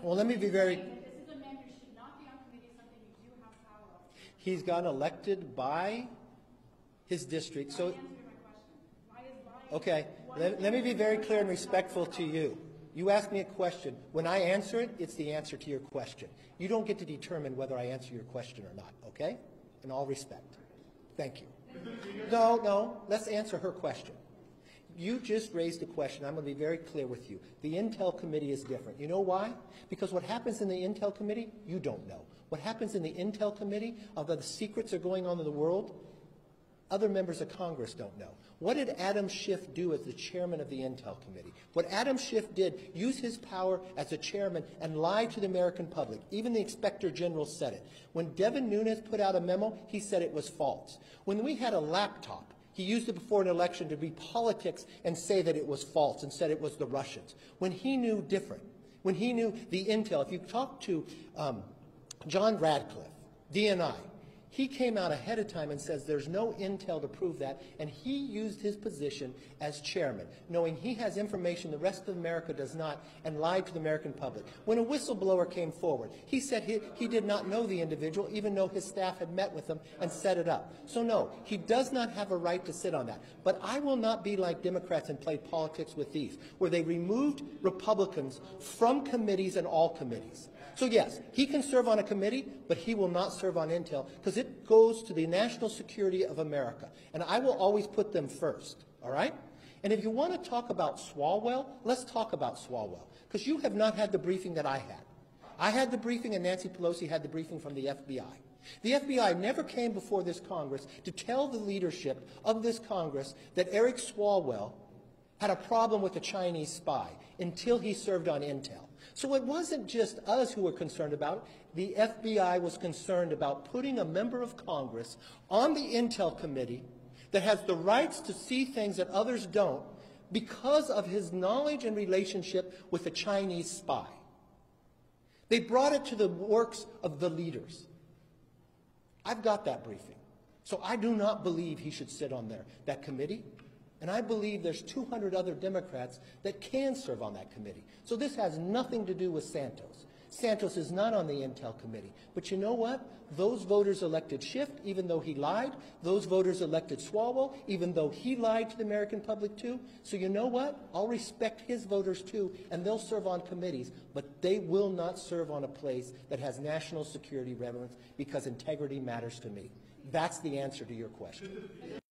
Well, let me be very... This is a man who should not be on committee, something you do have power over. He's got elected by his district, so... Answer my question. Why is Okay, let me be very clear and respectful to you. You ask me a question. When I answer it, it's the answer to your question. You don't get to determine whether I answer your question or not, okay? In all respect. Thank you. No, let's answer her question. You just raised a question. I'm going to be very clear with you. The Intel Committee is different. You know why? Because what happens in the Intel Committee, you don't know. What happens in the Intel Committee, although the secrets are going on in the world, other members of Congress don't know. What did Adam Schiff do as the chairman of the Intel Committee? What Adam Schiff did, use his power as a chairman and lie to the American public. Even the Inspector General said it. When Devin Nunes put out a memo, he said it was false. When we had a laptop, he used it before an election to be politics and say that it was false and said it was the Russians. When he knew different, when he knew the intel, if you talk to John Radcliffe, DNI, he came out ahead of time and says there's no intel to prove that, and he used his position as chairman, knowing he has information the rest of America does not, and lied to the American public. When a whistleblower came forward, he said he did not know the individual, even though his staff had met with him and set it up. So no, he does not have a right to sit on that. But I will not be like Democrats and play politics with these, where they removed Republicans from committees and all committees. So yes, he can serve on a committee, but he will not serve on intel because it goes to the national security of America. And I will always put them first, all right? And if you want to talk about Swalwell, let's talk about Swalwell, because you have not had the briefing that I had. I had the briefing and Nancy Pelosi had the briefing from the FBI. The FBI never came before this Congress to tell the leadership of this Congress that Eric Swalwell had a problem with a Chinese spy until he served on intel. So it wasn't just us who were concerned about it. The FBI was concerned about putting a member of Congress on the Intel Committee that has the rights to see things that others don't because of his knowledge and relationship with a Chinese spy. They brought it to the works of the leaders. I've got that briefing. So I do not believe he should sit on that committee. And I believe there's 200 other Democrats that can serve on that committee. So this has nothing to do with Santos. Santos is not on the Intel Committee. But you know what? Those voters elected Schiff, even though he lied. Those voters elected Swalwell, even though he lied to the American public too. So you know what? I'll respect his voters too, and they'll serve on committees. But they will not serve on a place that has national security relevance because integrity matters to me. That's the answer to your question.